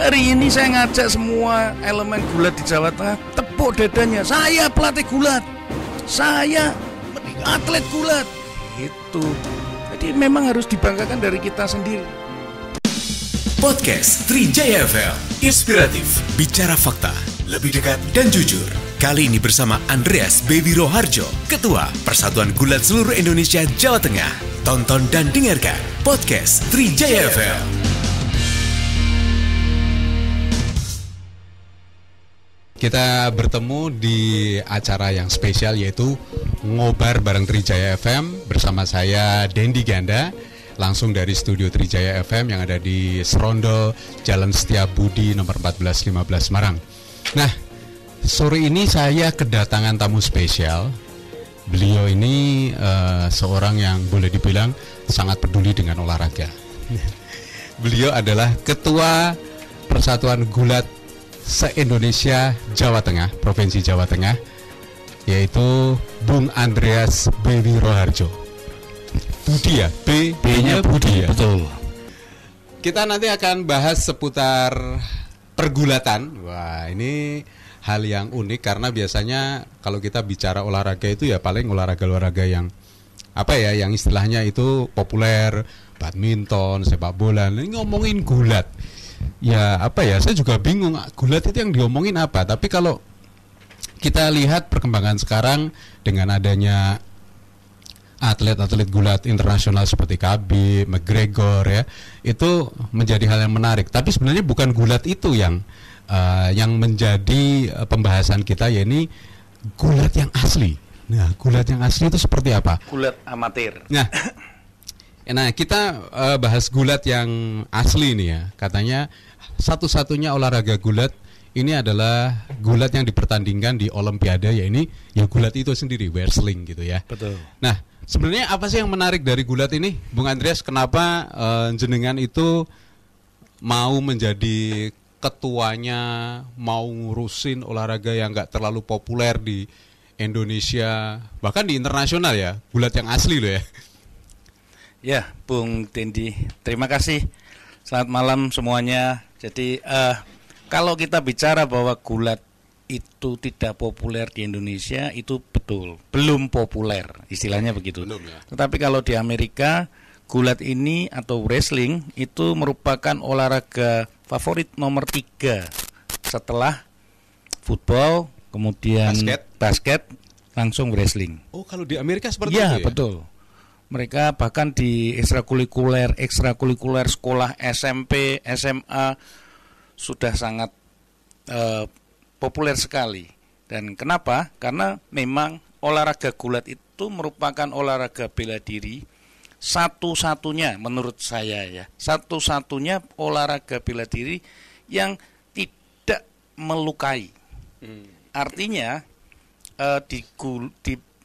Hari ini saya ngajak semua elemen gulat di Jawa Tengah, tepuk dadanya. Saya pelatih gulat, saya atlet gulat. Itu. Jadi memang harus dibanggakan dari kita sendiri. Podcast Trijaya FM, inspiratif, bicara fakta, lebih dekat dan jujur. Kali ini bersama Andreas Baby Roharjo, Ketua Persatuan Gulat Seluruh Indonesia Jawa Tengah. Tonton dan dengarkan Podcast Trijaya FM. Kita bertemu di acara yang spesial yaitu Ngobar bareng Trijaya FM bersama saya Dendi Ganda langsung dari studio Trijaya FM yang ada di Serondol Jalan Setiabudi nomor 1415 Semarang. Nah, sore ini saya kedatangan tamu spesial. Beliau ini seorang yang boleh dibilang sangat peduli dengan olahraga. Beliau adalah Ketua Persatuan Gulat se-Indonesia Jawa Tengah, Provinsi Jawa Tengah, yaitu Bung Andreas Baby Roharjo. Budi ya, B-nya Budi ya. Betul. Kita nanti akan bahas seputar pergulatan. Wah, ini hal yang unik karena biasanya kalau kita bicara olahraga itu ya paling olahraga-olahraga yang apa ya, yang istilahnya itu populer, badminton, sepak bola. Ini ngomongin gulat. Ya apa ya, saya juga bingung gulat itu yang diomongin apa. Tapi kalau kita lihat perkembangan sekarang dengan adanya atlet-atlet gulat internasional seperti Khabib, McGregor ya, itu menjadi hal yang menarik. Tapi sebenarnya bukan gulat itu yang menjadi pembahasan kita, yaitu gulat yang asli. Nah, gulat yang asli itu seperti apa? Gulat amatir. Nah, kita bahas gulat yang asli nih ya. Katanya satu-satunya olahraga gulat ini adalah gulat yang dipertandingkan di Olimpiade, yaitu ya gulat itu sendiri, wrestling gitu ya. Betul. Nah, sebenarnya apa sih yang menarik dari gulat ini, Bung Andreas? Kenapa jenengan itu mau menjadi ketuanya, mau ngurusin olahraga yang nggak terlalu populer di Indonesia, bahkan di internasional ya, gulat yang asli loh ya? Ya, Bung Dendi, terima kasih. Selamat malam semuanya. Jadi kalau kita bicara bahwa gulat itu tidak populer di Indonesia, itu betul, belum populer, istilahnya begitu. Belum ya. Tetapi kalau di Amerika, gulat ini atau wrestling itu merupakan olahraga favorit nomor 3 setelah football, kemudian basket, langsung wrestling. Oh, kalau di Amerika seperti itu ya? Ya, betul. Mereka bahkan di ekstrakurikuler sekolah SMP, SMA sudah sangat populer sekali. Dan kenapa? Karena memang olahraga gulat itu merupakan olahraga bela diri satu-satunya menurut saya ya. Satu-satunya olahraga bela diri yang tidak melukai. Artinya di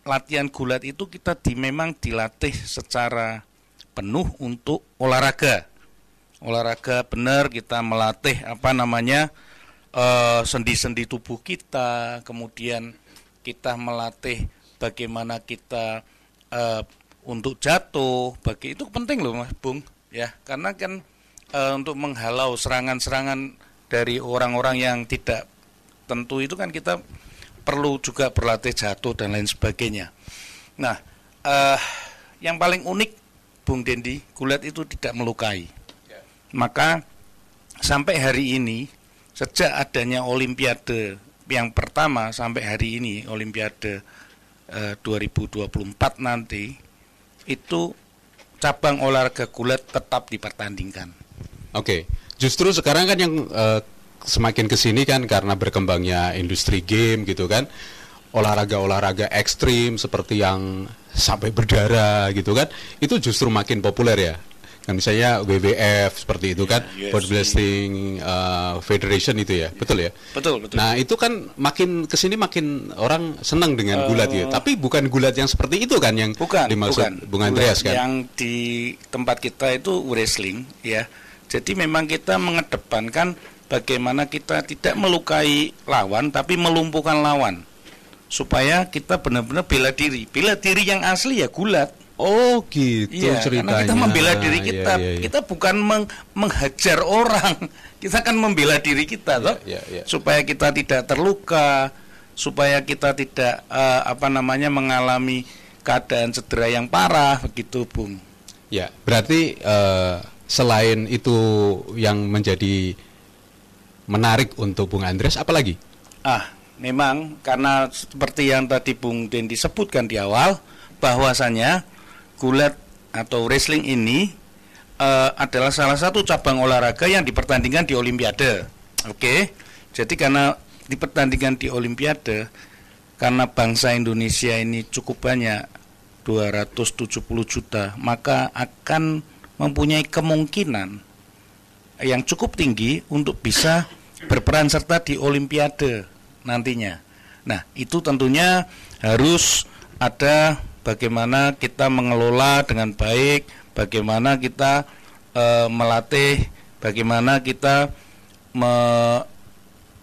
latihan gulat itu kita memang dilatih secara penuh untuk olahraga benar, kita melatih sendi-sendi tubuh kita, kemudian kita melatih bagaimana kita untuk jatuh, itu penting loh Mas Bung ya, karena kan untuk menghalau serangan-serangan dari orang-orang yang tidak tentu itu kan kita perlu juga berlatih jatuh dan lain sebagainya. Nah, yang paling unik Bung Dendi, gulat itu tidak melukai. Maka sampai hari ini, sejak adanya Olimpiade yang pertama sampai hari ini, Olimpiade 2024 nanti, itu cabang olahraga gulat tetap dipertandingkan. Oke, justru sekarang kan yang semakin kesini kan karena berkembangnya industri game gitu kan, olahraga-olahraga ekstrim seperti yang sampai berdarah gitu kan, itu justru makin populer ya. Kan misalnya WWF seperti itu kan, Bodybuilding Federation itu ya, betul ya? Betul. Nah itu kan makin kesini makin orang senang dengan gulat ya. Tapi bukan gulat yang seperti itu kan yang dimaksud Bung Andreas kan? Yang di tempat kita itu wrestling ya. Jadi memang kita mengedepankan bagaimana kita tidak melukai lawan tapi melumpuhkan lawan, supaya kita benar-benar bela diri yang asli ya gulat. Oh gitu Iya, ceritanya. karena kita membela diri kita. Iya. Kita bukan menghajar orang. Kita kan membela diri kita, toh, iya. supaya kita tidak terluka, supaya kita tidak mengalami keadaan cedera yang parah, begitu, Bung. Ya, berarti selain itu yang menjadi menarik untuk Bung Andreas, apa lagi? Memang karena seperti yang tadi Bung Dendi sebutkan di awal, bahwasanya gulat atau wrestling ini adalah salah satu cabang olahraga yang dipertandingkan di Olimpiade. Oke. Jadi karena dipertandingkan di Olimpiade, karena bangsa Indonesia ini cukup banyak, 270 juta, maka akan mempunyai kemungkinan yang cukup tinggi untuk bisa berperan serta di Olimpiade nantinya. Nah, itu tentunya harus ada bagaimana kita mengelola dengan baik, bagaimana kita melatih, bagaimana kita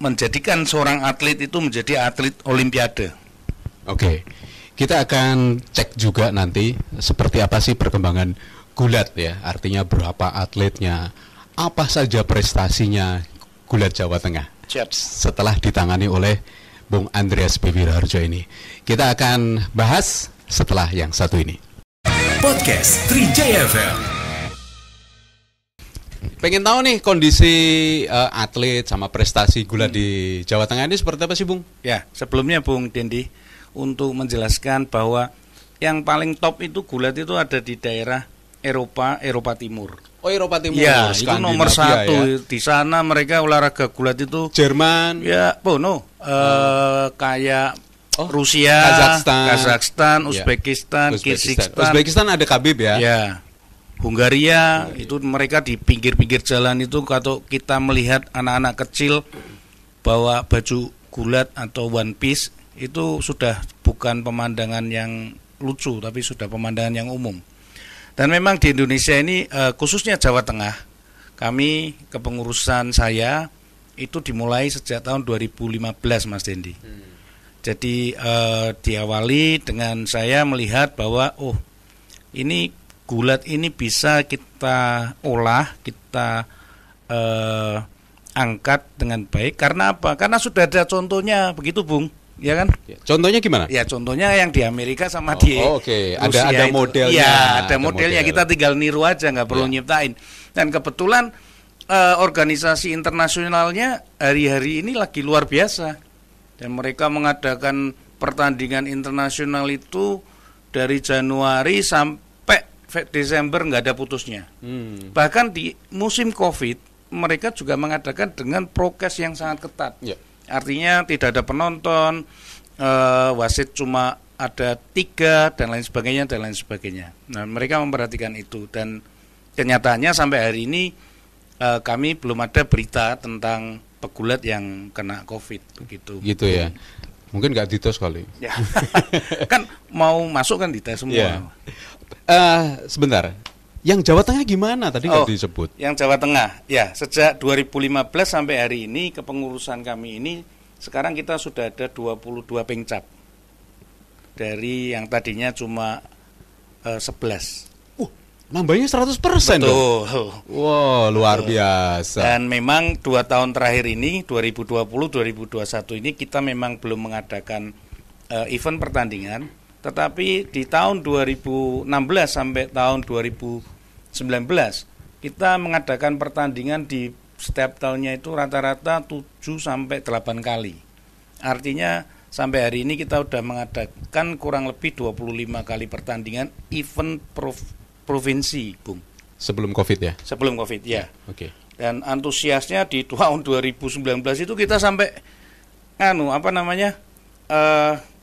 menjadikan seorang atlet itu menjadi atlet Olimpiade. Oke, kita akan cek juga nanti seperti apa sih perkembangan gulat ya, artinya berapa atletnya, apa saja prestasinya gulat Jawa Tengah. Siap. Setelah ditangani oleh Bung Andreas Bebiro Harjo ini. Kita akan bahas setelah yang satu ini. Podcast Trijaya FM. Pengen tahu nih kondisi atlet sama prestasi gulat di Jawa Tengah ini seperti apa sih, Bung? Ya, sebelumnya Bung Dendi, untuk menjelaskan bahwa yang paling top itu gulat itu ada di daerah Eropa Timur. Oh, Eropa Timur. Ya, itu nomor satu. Ya. Di sana mereka olahraga gulat itu Jerman. Ya, kayak Rusia, Kazakhstan, Uzbekistan, Kirgistan. Uzbekistan ada Khabib ya. Ya. Hungaria itu mereka di pinggir-pinggir jalan itu, kalau kita melihat anak-anak kecil bawa baju gulat atau one piece, itu sudah bukan pemandangan yang lucu, tapi sudah pemandangan yang umum. Dan memang di Indonesia ini khususnya Jawa Tengah, kami kepengurusan saya itu dimulai sejak tahun 2015, Mas Dendi. Jadi diawali dengan saya melihat bahwa ini gulat ini bisa kita olah, kita angkat dengan baik. Karena apa? Karena sudah ada contohnya, begitu Bung. Ya kan? Contohnya gimana? Ya contohnya yang di Amerika sama di Oke. Rusia ada modelnya. Iya, ada modelnya. Kita tinggal niru aja, nggak perlu nyiptain. Dan kebetulan organisasi internasionalnya hari-hari ini lagi luar biasa. Dan mereka mengadakan pertandingan internasional itu dari Januari sampai Desember nggak ada putusnya. Bahkan di musim COVID mereka juga mengadakan dengan prokes yang sangat ketat. Artinya tidak ada penonton, wasit cuma ada 3 dan lain sebagainya. Nah, mereka memperhatikan itu, dan kenyataannya sampai hari ini kami belum ada berita tentang pegulat yang kena COVID begitu. Gitu ya. Mungkin nggak dites kali. Ya. Kan mau masuk kan dites semua. Sebentar. Yang Jawa Tengah gimana tadi nggak disebut? Yang Jawa Tengah, ya sejak 2015 sampai hari ini kepengurusan kami ini sekarang kita sudah ada 22 pengcap dari yang tadinya cuma 11. Nambahnya 100% dong. Wow, luar biasa. Dan memang 2 tahun terakhir ini 2020-2021 ini kita memang belum mengadakan event pertandingan. Tetapi di tahun 2016 sampai tahun 2019 kita mengadakan pertandingan di setiap tahunnya itu rata-rata 7 sampai 8 kali. Artinya sampai hari ini kita sudah mengadakan kurang lebih 25 kali pertandingan event provinsi, Bung. Sebelum Covid ya? Sebelum Covid ya. Oke. Dan antusiasnya di tahun 2019 itu kita sampai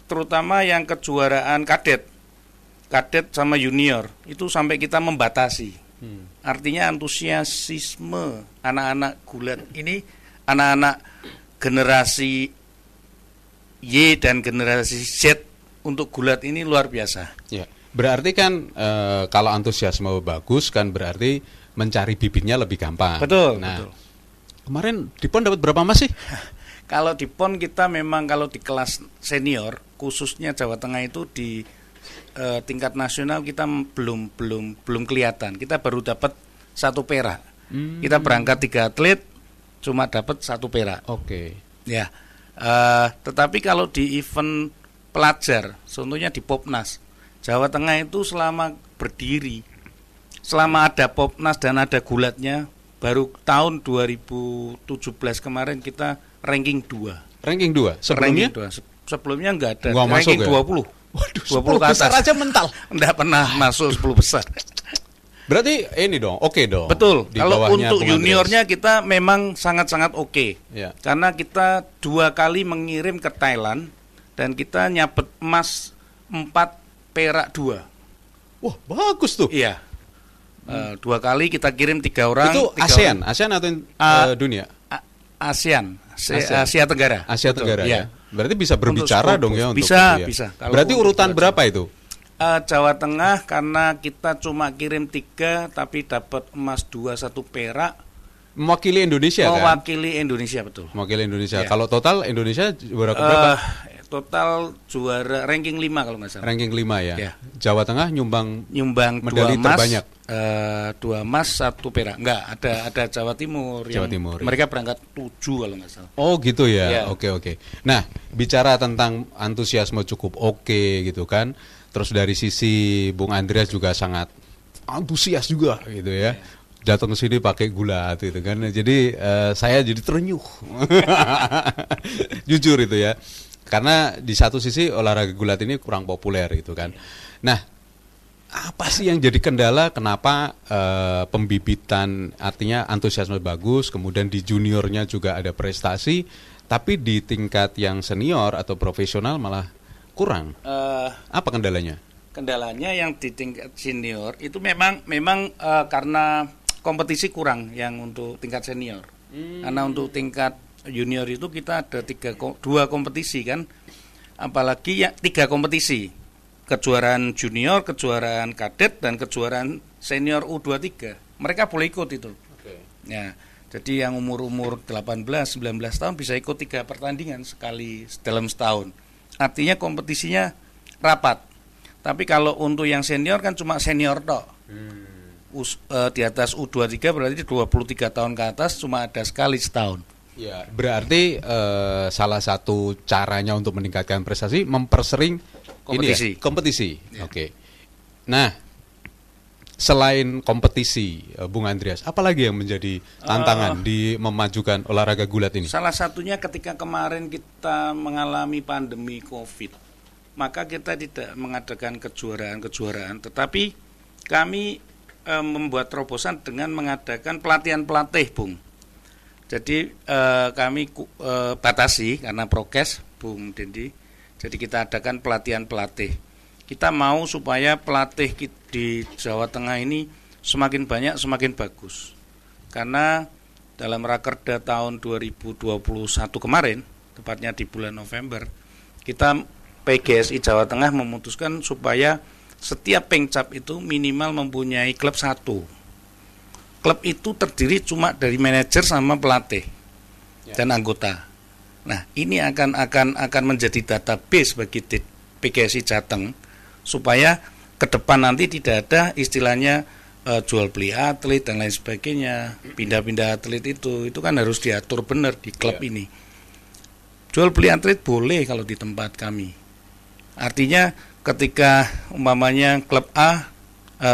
terutama yang kejuaraan kadet sama junior itu sampai kita membatasi. Artinya antusiasisme anak-anak gulat ini, anak-anak generasi Y dan generasi Z untuk gulat ini luar biasa. Ya, berarti kan kalau antusiasme bagus kan berarti mencari bibitnya lebih gampang. Betul. Nah, betul. Kemarin di PON dapat berapa emas sih? Kalau di PON kita memang kalau di kelas senior khususnya Jawa Tengah itu di tingkat nasional kita belum kelihatan. Kita baru dapat 1 perak. Kita berangkat 3 atlet, cuma dapat 1 perak. Oke. Ya, tetapi kalau di event pelajar, contohnya di Popnas, Jawa Tengah itu selama berdiri, selama ada Popnas dan ada gulatnya, baru tahun 2017 kemarin kita ranking 2. Ranking 2. Sebelumnya? Ranking 2. Sebelumnya enggak ada. Nggak ranking masuk ya? 20. Waduh, 20 ke atas. besar aja mental. Enggak pernah masuk 10 besar. Berarti ini dong, oke dong. Betul. Di Kalau bawahnya untuk Bung Andreas. juniornya kita memang sangat-sangat oke. Ya. Karena kita 2 kali mengirim ke Thailand dan kita nyabet emas 4, perak 2. Wah, bagus tuh. Iya. 2 kali kita kirim 3 orang. Itu 3 ASEAN, orang. ASEAN atau dunia? ASEAN. ASEAN. Asia Tenggara. Asia Betul, Tenggara iya. ya. Berarti bisa berbicara Untuk dong ya untuk bisa, itu ya. bisa. Kalau Berarti untuk urutan belajar. berapa itu? Jawa Tengah karena kita cuma kirim 3 tapi dapat emas 2, 1 perak. Mewakili Indonesia kan? Mewakili Indonesia, betul. Mewakili Indonesia. Ya. Kalau total Indonesia berapa? Total juara ranking 5 kalau nggak salah. Ranking 5 ya. Ya. Jawa Tengah nyumbang medali medali 2 emas, terbanyak. 2 emas, 1 perak. Enggak, ada Jawa Timur. Jawa Timur, mereka berangkat 7 kalau nggak salah. Oh gitu ya. Ya. Oke. Nah, bicara tentang antusiasme cukup oke gitu kan. Terus dari sisi Bung Andreas juga sangat antusias juga gitu ya. Datang ke sini pakai gulat gitu kan. Jadi saya jadi terenyuh. Jujur itu ya. Karena di satu sisi olahraga gulat ini kurang populer gitu kan. Nah, apa sih yang jadi kendala kenapa pembibitan, artinya antusiasme bagus, kemudian di juniornya juga ada prestasi, tapi di tingkat yang senior atau profesional malah kurang? Apa kendalanya? Kendalanya yang di tingkat senior itu memang karena kompetisi kurang yang untuk tingkat senior. Karena untuk tingkat junior itu kita ada 2 kompetisi kan, apalagi ya 3 kompetisi, kejuaraan junior, kejuaraan kadet, dan kejuaraan senior U23. Mereka boleh ikut itu. Ya, jadi yang umur 18-19 tahun bisa ikut 3 pertandingan sekali dalam setahun. Artinya kompetisinya rapat. Tapi kalau untuk yang senior kan cuma senior tok. Di atas U23 berarti 23 tahun ke atas cuma ada sekali setahun. Ya, berarti salah satu caranya untuk meningkatkan prestasi mempersering kompetisi. Ini ya, kompetisi. Ya. Oke. Nah, selain kompetisi, Bung Andreas, apalagi yang menjadi tantangan di memajukan olahraga gulat ini? Salah satunya ketika kemarin kita mengalami pandemi COVID, maka kita tidak mengadakan kejuaraan, tetapi kami membuat terobosan dengan mengadakan pelatihan pelatih, Bung. Jadi kami batasi karena prokes, Bung Dendi. Jadi kita adakan pelatihan pelatih. Kita mau supaya pelatih di Jawa Tengah ini semakin banyak, semakin bagus. Karena dalam rakerda tahun 2021 kemarin, tepatnya di bulan November, kita PGSI Jawa Tengah memutuskan supaya setiap pengcap itu minimal mempunyai klub 1. Klub itu terdiri cuma dari manajer sama pelatih dan anggota. Nah, ini akan menjadi database bagi PGSI Jateng supaya ke depan nanti tidak ada istilahnya jual beli atlet dan lain sebagainya, pindah-pindah atlet itu kan harus diatur benar di klub ini. Jual beli atlet boleh kalau di tempat kami. Artinya ketika umpamanya klub A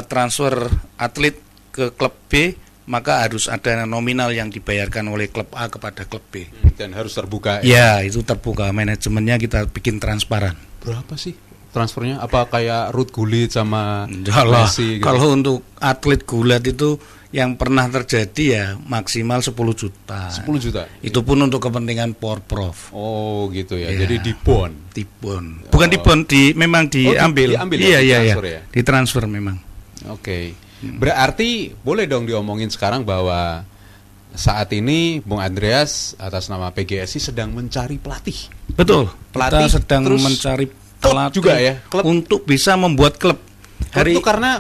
transfer atlet ke klub B, maka harus ada nominal yang dibayarkan oleh klub A kepada klub B. Dan harus terbuka. Ya, itu terbuka. Manajemennya kita bikin transparan. Berapa sih transfernya? Apa kayak Ruth Gullit sama Yalah, Messi gitu? kalau untuk atlet gulat itu yang pernah terjadi ya maksimal 10 juta. 10 juta? Itu pun untuk kepentingan Porprov. Oh gitu ya, Ya. jadi dibon. Dibon. Bukan dibon, memang diambil. diambil ya, Iya. ditransfer ya? Ditransfer memang. Oke. Berarti boleh dong diomongin sekarang bahwa saat ini Bung Andreas atas nama PGSI sedang mencari pelatih. Betul. Pelatih, kita sedang terus mencari klub pelatih juga ya, klub. untuk bisa membuat klub. Klub itu karena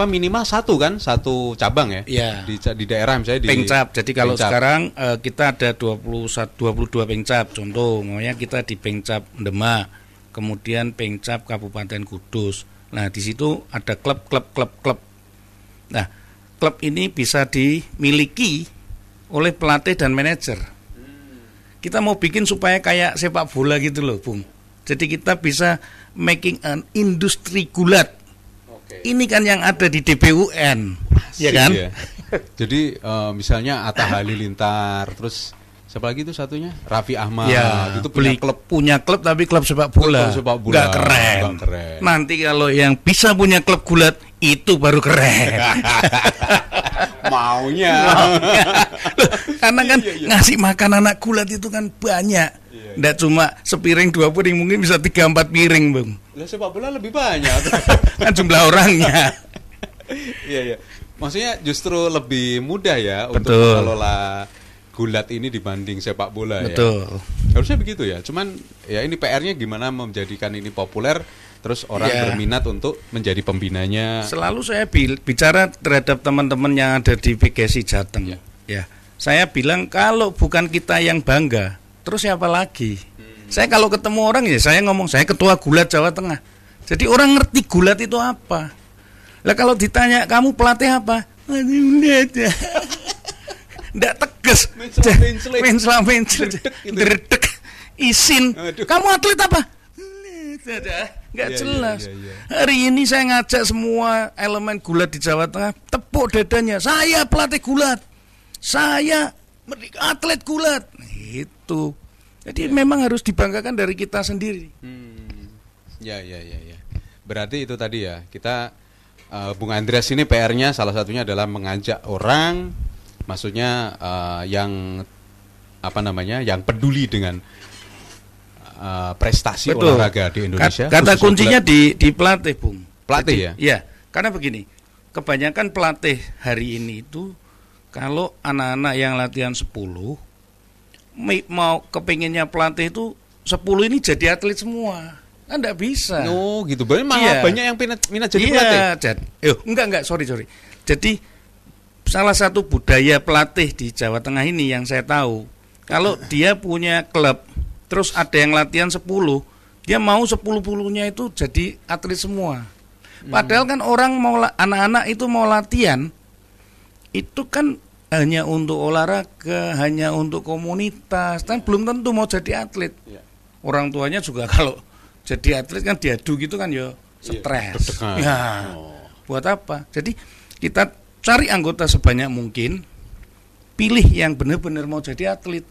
minimal satu cabang ya, Ya. di daerah misalnya di Pengcap. Jadi kalau Pengcap. sekarang kita ada 22 pengcap. Contoh, makanya kita di Pengcap Demak, kemudian Pengcap Kabupaten Kudus. Nah, di situ ada klub. Nah, klub ini bisa dimiliki oleh pelatih dan manajer. Kita mau bikin supaya kayak sepak bola gitu loh, Bung. Jadi kita bisa making an industri gulat. Ini kan yang ada di DBUN, ya kan? Ya. Jadi misalnya Atta Halilintar, terus siapa lagi itu satunya? Raffi Ahmad. Ya, itu punya klub tapi klub sepak bola. Nggak keren. Nanti kalau yang bisa punya klub gulat itu baru keren. Maunya. Loh, karena kan ngasih makan anak gulat itu kan banyak. Nggak cuma sepiring 2 piring, mungkin bisa 3-4 piring, Bung. Lah sepak bola lebih banyak. Kan jumlah orangnya. Iya. Maksudnya justru lebih mudah ya. Betul. Untuk mengelola gulat ini dibanding sepak bola. Betul. Ya. Harusnya begitu ya. Cuman ya ini PR-nya gimana menjadikan ini populer, terus orang berminat untuk menjadi pembinanya. Selalu saya bicara terhadap teman-teman yang ada di PGSI Jateng. Ya. Saya bilang kalau bukan kita yang bangga, terus siapa lagi? Saya kalau ketemu orang ya saya ngomong saya ketua gulat Jawa Tengah. Jadi orang ngerti gulat itu apa. Lah kalau ditanya kamu pelatih apa? Nggak tegas. Mencela-mencela. Dredek. Isin. Kamu atlet apa? Nggak jelas. Hari ini saya ngajak semua elemen gulat di Jawa Tengah, tepuk dadanya. Saya pelatih gulat. Saya atlet gulat. Itu. Jadi memang harus dibanggakan dari kita sendiri. Ya. Berarti itu tadi ya, kita Bung Andreas ini PR-nya salah satunya adalah mengajak orang, maksudnya yang yang peduli dengan prestasi olahraga di Indonesia. Kata kuncinya di pelatih, Bung. Pelatih. Jadi, ya? Iya, karena begini, kebanyakan pelatih hari ini itu kalau anak-anak yang latihan 10 mau kepinginnya pelatih itu 10 ini jadi atlet semua. Kan enggak bisa. Oh, gitu. Berarti malah banyak yang minat jadi pelatih. Enggak, sorry. Jadi salah satu budaya pelatih di Jawa Tengah ini yang saya tahu, kalau dia punya klub, terus ada yang latihan 10, dia mau 10-10-nya itu jadi atlet semua. Padahal kan orang anak-anak itu mau latihan, itu kan hanya untuk olahraga, hanya untuk komunitas, kan belum tentu mau jadi atlet. Orang tuanya juga kalau jadi atlet kan diadu gitu kan ya stres. Buat apa? Jadi kita cari anggota sebanyak mungkin, pilih yang benar-benar mau jadi atlet.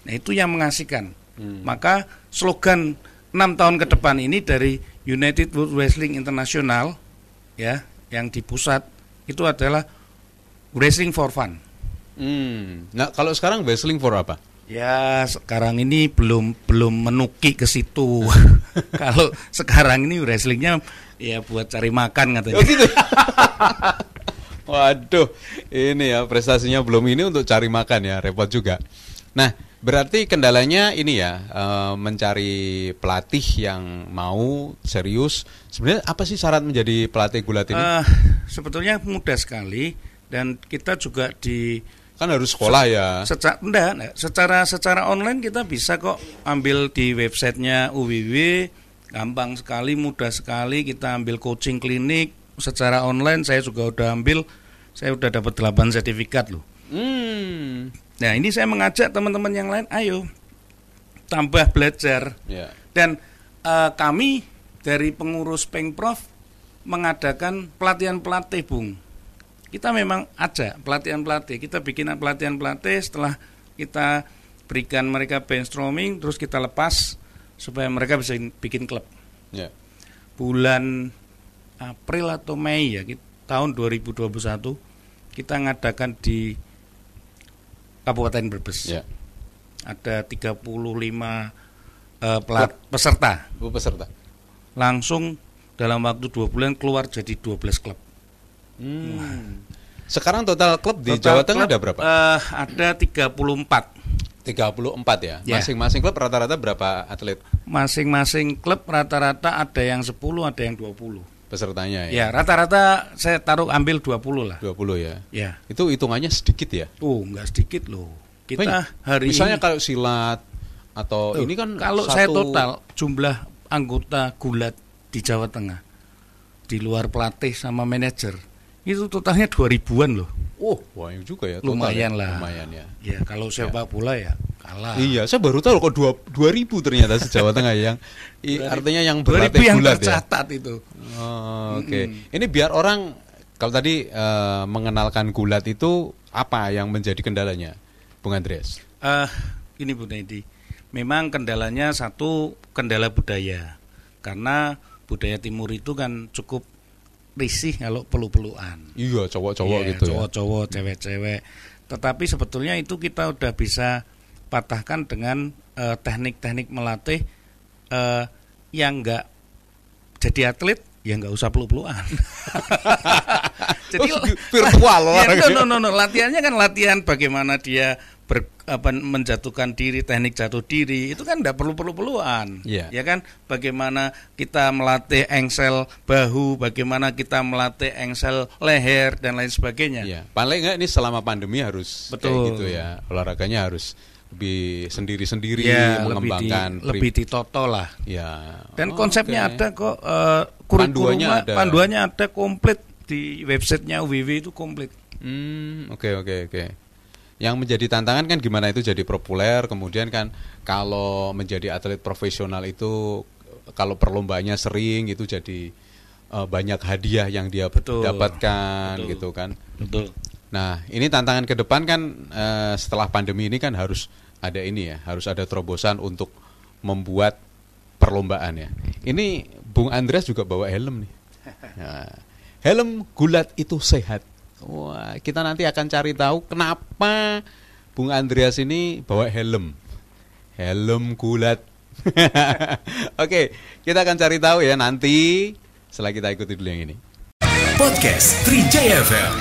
Nah, itu yang mengasihkan. Maka slogan 6 tahun ke depan ini dari United World Wrestling International ya, yang di pusat itu adalah wrestling for fun. Nah, kalau sekarang wrestling for apa? Ya, sekarang ini belum menuki ke situ. Kalau sekarang ini wrestlingnya ya buat cari makan katanya. Oh gitu. Waduh, ini ya prestasinya belum ini untuk cari makan ya, repot juga. Nah, berarti kendalanya ini ya, mencari pelatih yang mau serius. Sebenarnya apa sih syarat menjadi pelatih gulat ini? Sebetulnya mudah sekali, dan kita juga kan harus sekolah ya. Secara online kita bisa kok ambil di websitenya UWW, gampang sekali, mudah sekali. Kita ambil coaching klinik secara online. Saya juga udah ambil, saya udah dapat 8 sertifikat loh. Nah, ini saya mengajak teman-teman yang lain, ayo tambah belajar. Dan kami dari pengurus Pengprov mengadakan pelatihan-pelatih, Bung. Kita memang ada pelatihan-pelatih. Kita bikin pelatihan-pelatih, setelah kita berikan mereka brainstorming, terus kita lepas supaya mereka bisa bikin klub. Bulan April atau Mei ya, tahun 2021 kita ngadakan di Kabupaten Brebes. Ada 35 peserta. Langsung dalam waktu 2 bulan keluar jadi 12 klub. Sekarang total klub di Jawa Tengah ada berapa? Ada 34. 34 ya? Masing-masing klub rata-rata berapa atlet? Masing-masing klub rata-rata ada yang 10, ada yang 20 pesertanya ya? Ya, rata-rata saya ambil 20 lah. 20 ya? Ya. Itu hitungannya sedikit ya? Enggak sedikit loh. Kita hari misalnya ini, kalau silat atau ini kan kalau saya total jumlah anggota gulat di Jawa Tengah, di luar pelatih sama manajer, itu totalnya 2000-an loh. Oh, banyak juga ya. Lumayan ya. lah. Lumayan ya. Ya kalau sepak bola ya kalah. Iya, saya baru tahu kok 2000 ternyata se-Jawa Tengah yang artinya yang berlatih 2000 yang gulat tercatat ya. itu. Oh, oke. Ini biar orang kalau tadi mengenalkan gulat itu apa yang menjadi kendalanya, Bung Andreas? Ini Bu Nedi, memang kendalanya satu kendala budaya, karena budaya timur itu kan cukup risih kalau peluk-pelukan. Iya, cowok-cowok gitu cowok-cowok, cewek-cewek. Tetapi sebetulnya itu kita udah bisa patahkan dengan teknik-teknik melatih yang enggak jadi atlet, ya nggak usah peluk-pelukan. Jadi virtual no. Latihannya kan latihan bagaimana dia menjatuhkan diri, teknik jatuh diri, itu kan tidak perlu peluk-pelukan. Ya kan, bagaimana kita melatih engsel bahu, bagaimana kita melatih engsel leher dan lain sebagainya. Iya. Paling enggak ini selama pandemi harus betul kayak gitu ya. Olahraganya harus lebih sendiri-sendiri, mengembangkan lebih ditoto lah. Ya. Dan konsepnya ada kok, panduannya ada komplit di websitenya UWW itu komplit. Oke. Yang menjadi tantangan kan gimana itu jadi populer, kemudian kan kalau menjadi atlet profesional itu kalau perlombanya sering itu jadi banyak hadiah yang dia dapatkan gitu kan. Betul. Nah, ini tantangan ke depan kan setelah pandemi ini kan harus ada ini ya, harus ada terobosan untuk membuat perlombaan ya. Ini Bung Andreas juga bawa helm nih. Nah, helm gulat itu sehat. Wah, kita nanti akan cari tahu kenapa Bung Andreas ini bawa helm gulat. Oke, kita akan cari tahu ya nanti setelah kita ikuti dulu yang ini. Podcast Trijaya FM.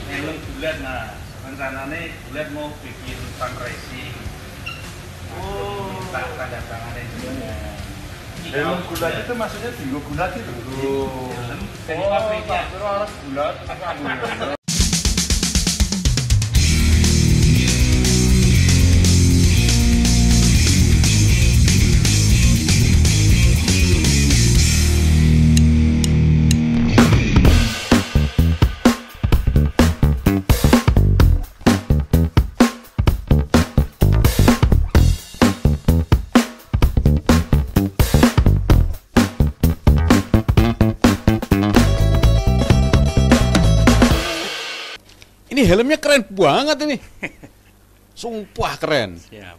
Helm gulat, nah rencananya gulat mau bikin fundraising. Minta tanda tangan juga. Helm gulat itu maksudnya tinggal gulat itu. Jadi pabriknya harus gulat. Ini helmnya keren banget ini. Sumpah keren. Siap.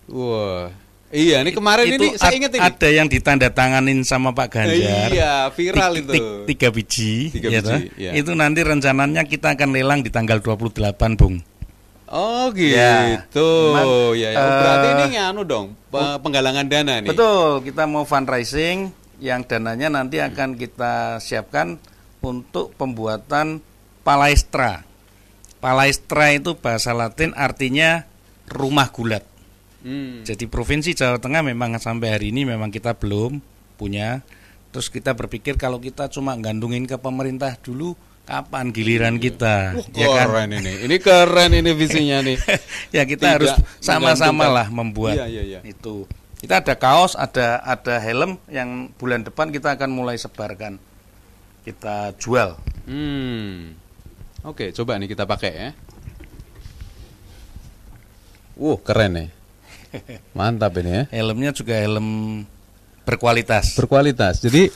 Wah. Iya, ini kemarin ini saya ingat ini. Ada yang ditandatanganin sama Pak Ganjar. Iya, viral itu. 3 biji. Ya. Itu nanti rencananya kita akan lelang di tanggal 28, Bung. Oh gitu. Ya. Berarti ini nganu dong, penggalangan dana nih. Betul, kita mau fundraising yang dananya nanti akan kita siapkan untuk pembuatan palaestra. Palaestra itu bahasa Latin artinya rumah gulat. Jadi Provinsi Jawa Tengah memang sampai hari ini memang kita belum punya. Terus kita berpikir kalau kita cuma gandungin ke pemerintah dulu, kapan giliran kita? Ya kan? Keren ini keren ini visinya nih. Ya kita harus sama-sama lah membuat itu. Kita ada kaos, ada helm yang bulan depan kita akan mulai sebarkan. Kita jual. Oke, coba nih kita pakai ya. Keren nih. Mantap ini ya. Helmnya juga helm berkualitas. Jadi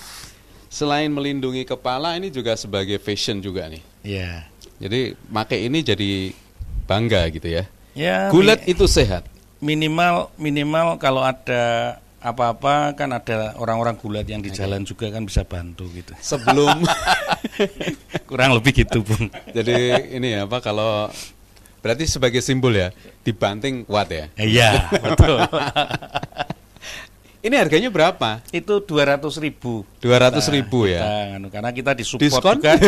selain melindungi kepala ini juga sebagai fashion juga nih. Iya. Jadi pakai ini jadi bangga gitu ya. Ya. Gulat itu sehat. Minimal kalau ada apa-apa kan ada orang-orang gulat yang di jalan juga kan bisa bantu gitu. Sebelum kurang lebih gitu, Bung. Jadi ini apa kalau berarti sebagai simbol ya, dibanting kuat ya. Iya, betul. Ini harganya berapa? Itu 200.000. 200.000 ya. Karena kita disupport juga.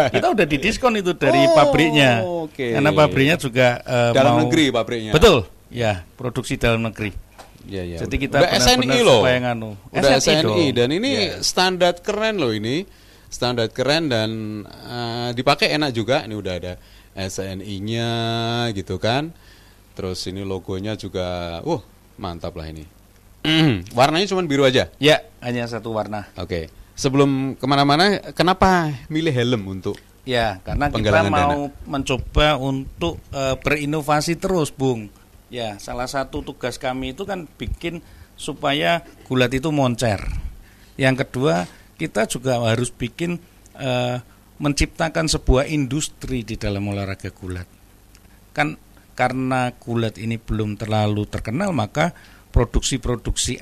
Kita udah didiskon itu dari pabriknya. Okay. Karena pabriknya juga dalam negeri pabriknya. Betul. Ya, produksi dalam negeri. Ya. Jadi kita udah SNI loh. Udah SNI dan ini standar keren loh ini. standar keren dan dipakai enak juga. Ini udah ada SNI-nya gitu kan. Terus ini logonya juga, mantap lah ini. Warnanya cuma biru aja? Ya, hanya satu warna. Oke. Sebelum kemana-mana, kenapa milih helm untuk? Ya, karena kita mau mencoba untuk berinovasi terus, Bung. Ya, salah satu tugas kami itu kan bikin supaya gulat itu moncer. Yang kedua, kita juga harus bikin menciptakan sebuah industri di dalam olahraga gulat. Kan karena gulat ini belum terlalu terkenal, maka produksi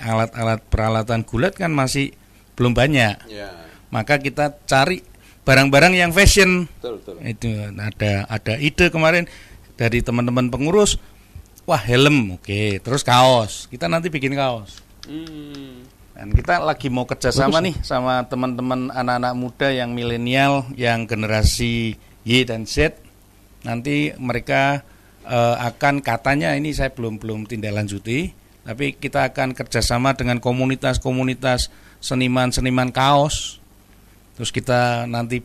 alat-alat peralatan gulat kan masih belum banyak. Maka kita cari barang-barang yang fashion. Betul. Itu ada ide kemarin dari teman-teman pengurus, wah helm, oke, terus kaos. Kita nanti bikin kaos. Dan kita lagi mau kerjasama nih sama teman-teman anak-anak muda yang milenial, yang generasi Y dan Z. Nanti mereka akan, katanya ini saya belum tindak lanjuti, tapi kita akan kerjasama dengan komunitas-komunitas seniman kaos. Terus kita nanti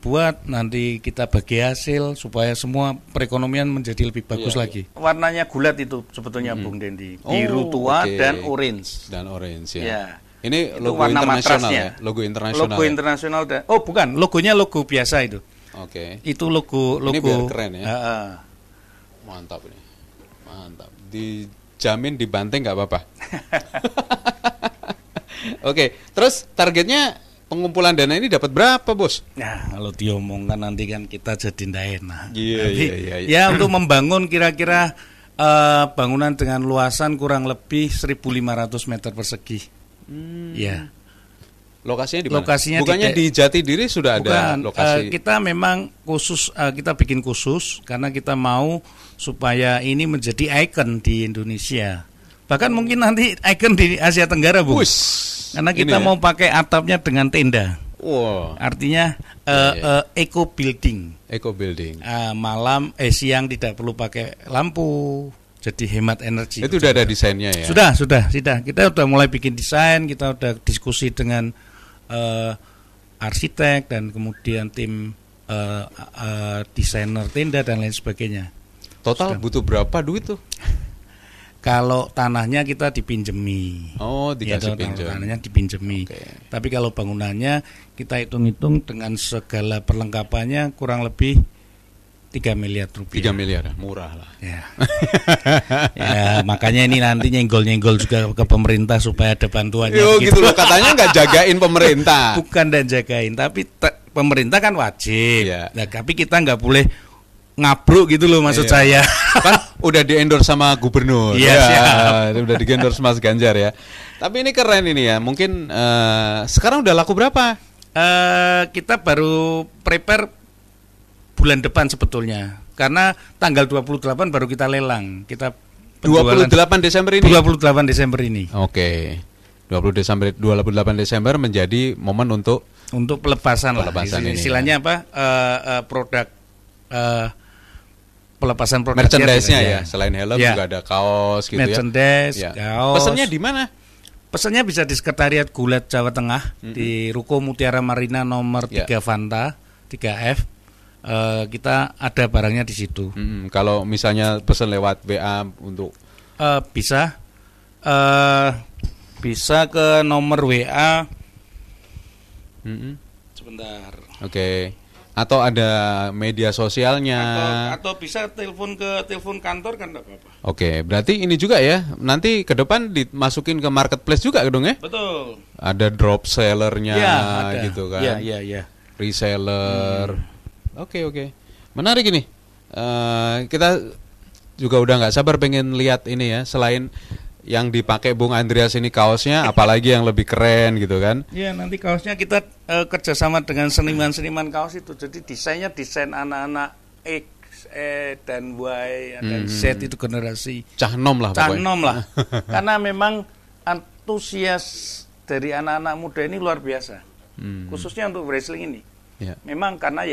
kita bagi hasil supaya semua perekonomian menjadi lebih bagus lagi. Warnanya gulat itu sebetulnya Bung Dendi, biru tua dan orange. Ya. Ini itu logo warna internasional matrasnya. ya? Logo internasional. Logo internasional bukan, logonya logo biasa itu. Oke. Itu logo. Ini biar keren ya. Mantap ini. Mantap. Dijamin dibanting nggak apa-apa. Oke, terus targetnya pengumpulan dana ini dapat berapa, Bos? Nah, kalau diomongkan nanti kan kita jadi ndak enak. Iya. Ya, untuk membangun kira-kira bangunan dengan luasan kurang lebih 1.500 meter persegi. Ya. Lokasinya di mana? Lokasinya bukannya di Jatidiri sudah ada lokasi? Kita memang khusus, kita bikin khusus karena kita mau supaya ini menjadi ikon di Indonesia. Bahkan mungkin nanti ikon di Asia Tenggara, Bu. Karena kita mau pakai atapnya dengan tenda. Wow. Artinya eco building. Siang tidak perlu pakai lampu, jadi hemat energi. Itu udah ada desainnya ya? Sudah. Kita udah mulai bikin desain, kita udah diskusi dengan arsitek dan kemudian tim desainer tenda dan lain sebagainya. Total butuh berapa duit tuh? Kalau tanahnya kita dipinjemi. Dikasih pinjam. Tanahnya dipinjemi. Okay. Tapi kalau bangunannya kita hitung-hitung dengan segala perlengkapannya kurang lebih 3 miliar rupiah. 3 miliar, murah lah. Ya. Ya, makanya ini nanti nyenggol-nyenggol juga ke pemerintah supaya ada bantuannya. Gitu loh, katanya nggak jagain pemerintah. Bukan dan jagain, tapi pemerintah kan wajib. Ya. Nah, tapi kita nggak boleh ngabruk gitu loh maksud saya. Kan udah di-endorse sama gubernur. Iya, udah di-endorse Mas Ganjar ya. Tapi ini keren ini ya. Mungkin sekarang udah laku berapa? Kita baru prepare bulan depan sebetulnya. Karena tanggal 28 baru kita lelang. Kita 28 Desember ini. 28 Desember ini. Oke. 28 Desember menjadi momen untuk pelepasan lah. Istilahnya apa? Produk pelepasan produk merchandise-nya ya. Selain helm juga ada kaos gitu merchandise, kaos. Pesannya di mana? Pesannya bisa di Sekretariat Gulat Jawa Tengah, di Ruko Mutiara Marina nomor 3 Fanta 3F. Kita ada barangnya di situ. Kalau misalnya pesan lewat WA untuk bisa ke nomor WA. Sebentar. Oke. Atau ada media sosialnya atau bisa telepon kantor kan enggak apa-apa. Oke, berarti ini juga ya. Nanti ke depan dimasukin ke marketplace juga dong ya? Betul. Ada drop sellernya gitu kan. Iya. Reseller. Oke. Menarik ini. Kita juga udah nggak sabar pengen lihat ini ya. Selain yang dipakai Bung Andreas ini kaosnya, apalagi yang lebih keren gitu kan? Iya, nanti kaosnya kita kerjasama dengan seniman kaos itu. Jadi desainnya desain anak-anak X, dan Y dan Z itu generasi Cahnom lah pokoknya. Karena memang antusias dari anak-anak muda ini luar biasa. Khususnya untuk wrestling ini. Memang karena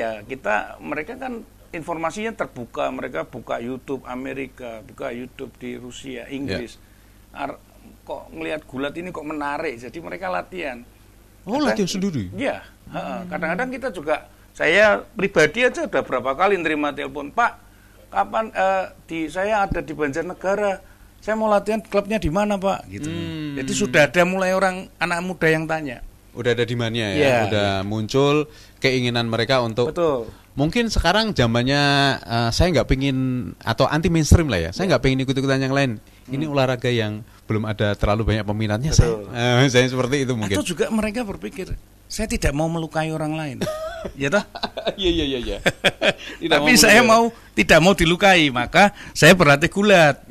mereka kan informasinya terbuka, mereka buka YouTube Amerika, buka YouTube di Rusia, Inggris. Kok ngelihat gulat ini kok menarik, jadi mereka latihan. Oh, latihan sendiri? Iya, kadang-kadang kita juga, saya pribadi aja udah berapa kali nerima telepon, Pak, kapan saya ada di Banjarnegara, saya mau latihan, klubnya di mana, Pak? Gitu. Jadi sudah ada mulai orang anak muda yang tanya. Udah ada demandnya ya, Iya, udah muncul keinginan mereka untuk. Betul. Mungkin sekarang zamannya saya nggak pingin atau anti mainstream lah ya. Saya nggak pingin ikut-ikutan yang lain. Ini olahraga yang belum ada terlalu banyak peminatnya. Saya seperti itu mungkin. Atau juga mereka berpikir, saya tidak mau melukai orang lain. Ya toh? Iya. Tapi saya tidak mau dilukai, maka saya berlatih gulat.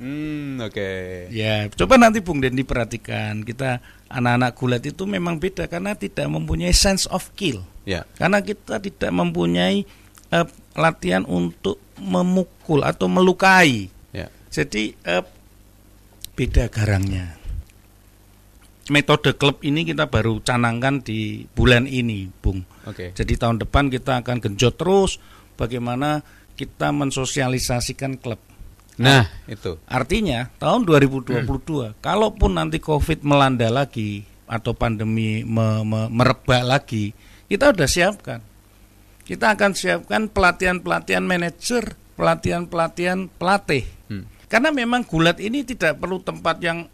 Oke. Ya, coba nanti Bung Dendi perhatikan, kita anak-anak gulat itu memang beda karena tidak mempunyai sense of kill. Ya. Karena kita tidak mempunyai latihan untuk memukul atau melukai. Ya. Jadi beda garangnya. Metode klub ini kita baru canangkan di bulan ini, Bung. Oke. Jadi tahun depan kita akan genjot terus bagaimana kita mensosialisasikan klub. Nah, itu. Artinya tahun 2022, kalaupun nanti COVID melanda lagi atau pandemi merebak lagi, kita udah siapkan. Kita akan siapkan pelatihan-pelatihan manajer, pelatihan-pelatihan pelatih. Karena memang gulat ini tidak perlu tempat yang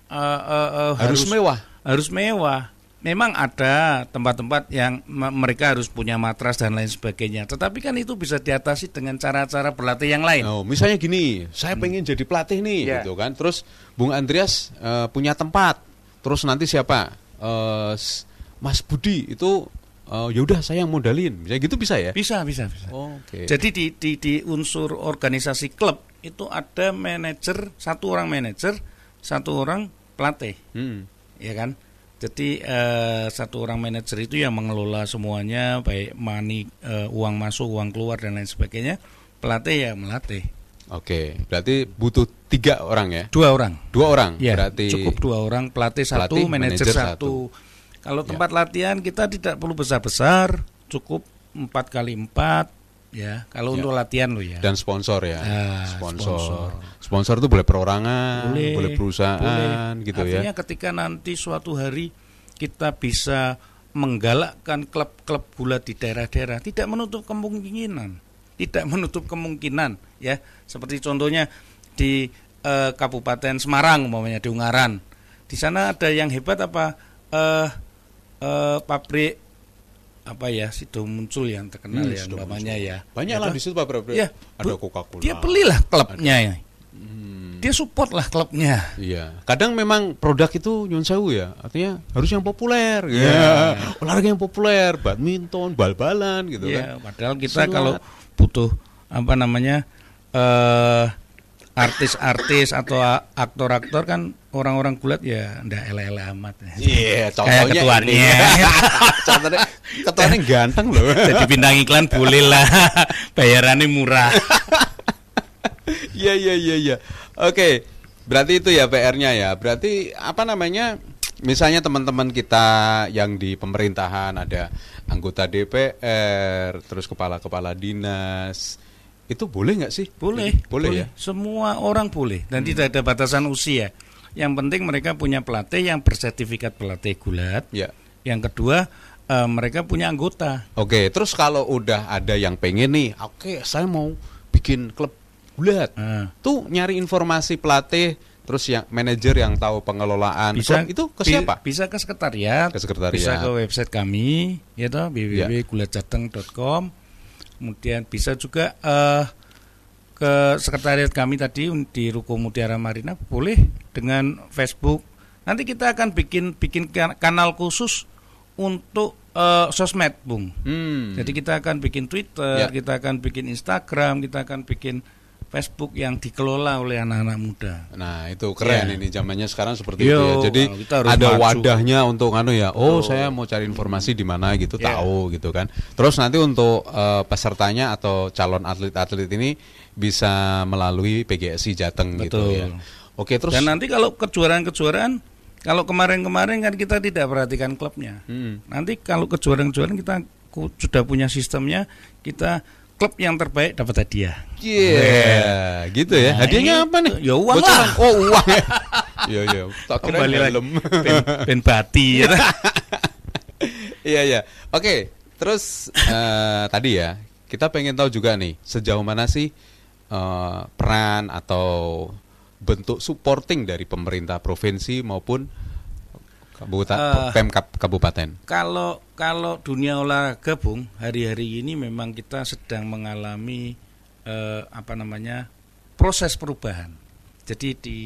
Harus mewah. Harus mewah. Memang ada tempat-tempat yang mereka harus punya matras dan lain sebagainya. Tetapi kan itu bisa diatasi dengan cara-cara berlatih yang lain. Oh, misalnya gini, saya pengen jadi pelatih nih, gitu kan. Terus Bung Andreas punya tempat. Terus nanti siapa? Mas Budi itu ya udah saya yang modalin. Bisa gitu bisa ya? Bisa. Oh, oke. Jadi di unsur organisasi klub itu ada manajer, satu orang manajer, satu orang pelatih. Ya kan? Jadi satu orang manajer itu yang mengelola semuanya, baik money, uang masuk, uang keluar dan lain sebagainya. Pelatih ya melatih. Oke, berarti butuh 3 orang ya? 2 orang. 2 orang, Ya, berarti cukup 2 orang, pelatih 1, manajer 1. Kalau tempat latihan kita tidak perlu besar-besar, cukup 4x4 ya. Kalau untuk latihan loh ya. Dan sponsor ya. Sponsor. Sponsor itu boleh perorangan, boleh perusahaan boleh. gitu. Artinya ya. ketika nanti suatu hari kita bisa menggalakkan klub-klub gulat di daerah-daerah, tidak menutup kemungkinan ya. Seperti contohnya di Kabupaten Semarang umpamanya, di Ungaran. Di sana ada yang hebat apa pabrik apa ya, situ muncul yang terkenal ya umpamanya ya. Banyak lah di situ pabrik. Ya, ada Coca-Cola. Dia belilah klubnya ya. Dia support lah klubnya. Iya. Kadang memang produk itu nyun sewu ya. Artinya harus yang populer. Ya. Olahraga yang populer, badminton, bal-balan gitu kan. Padahal kita kalau butuh apa namanya artis-artis atau aktor-aktor kan orang-orang gulat ya ndak ele-ele amat. Iya, contohnya ketuanya. Ketuanya ganteng loh. Jadi bintang iklan boleh lah. Bayarannya murah. Iya. Oke, berarti itu ya PR-nya ya. Berarti apa namanya? Misalnya teman-teman kita yang di pemerintahan ada anggota DPR, terus kepala-kepala dinas, itu boleh nggak sih? Boleh ya. Semua orang boleh dan tidak ada batasan usia. Yang penting mereka punya pelatih yang bersertifikat pelatih gulat. Ya. Yang kedua mereka punya anggota. Oke, terus kalau udah ada yang pengen nih, oke, saya mau bikin klub gulat. Tuh nyari informasi pelatih, terus yang manajer yang tahu pengelolaan bisa, klub itu ke siapa? Bisa ke sekretariat. Bisa ke website kami, ya toh, www.gulatjateng.com. Kemudian bisa juga ke sekretariat kami tadi di Ruko Mutiara Marina, boleh dengan Facebook. Nanti kita akan bikin kanal khusus untuk sosmed, Bung. Jadi kita akan bikin Twitter, kita akan bikin Instagram, kita akan bikin Facebook yang dikelola oleh anak-anak muda. Nah, itu keren ini zamannya sekarang seperti itu ya. Jadi maju. ada wadahnya untuk ya. Oh, saya mau cari informasi di mana gitu, tahu gitu kan. Terus nanti untuk pesertanya atau calon atlet-atlet ini bisa melalui PGSI Jateng gitu ya. Oke, terus dan nanti kalau kejuaraan-kejuaraan, kalau kemarin-kemarin kan kita tidak perhatikan klubnya. Nanti kalau kejuaraan-kejuaraan kita sudah punya sistemnya, kita klub yang terbaik dapat hadiah. Gitu ya. Hadiahnya apa nih? Ya uang lah. Oh, uang. Iya. Tak kira kembali lagi. Ben bati ya. Iya. Oke, terus tadi ya, kita pengen tahu juga nih, sejauh mana sih peran atau bentuk supporting dari pemerintah provinsi maupun Pemkab kabupaten. Kalau dunia olahraga, Bung, hari-hari ini memang kita sedang mengalami proses perubahan. Jadi di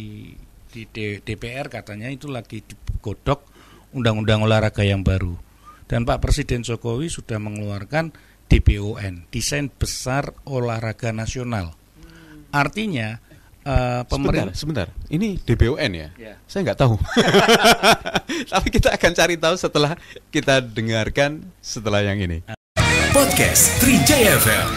DPR katanya itu lagi digodok undang-undang olahraga yang baru. Dan Pak Presiden Jokowi sudah mengeluarkan DBON, Desain Besar Olahraga Nasional. Artinya pemerintah. Sebentar. Ini DBON ya? Ya. Saya nggak tahu. Tapi kita akan cari tahu setelah kita dengarkan setelah yang ini. Podcast Trijaya FM.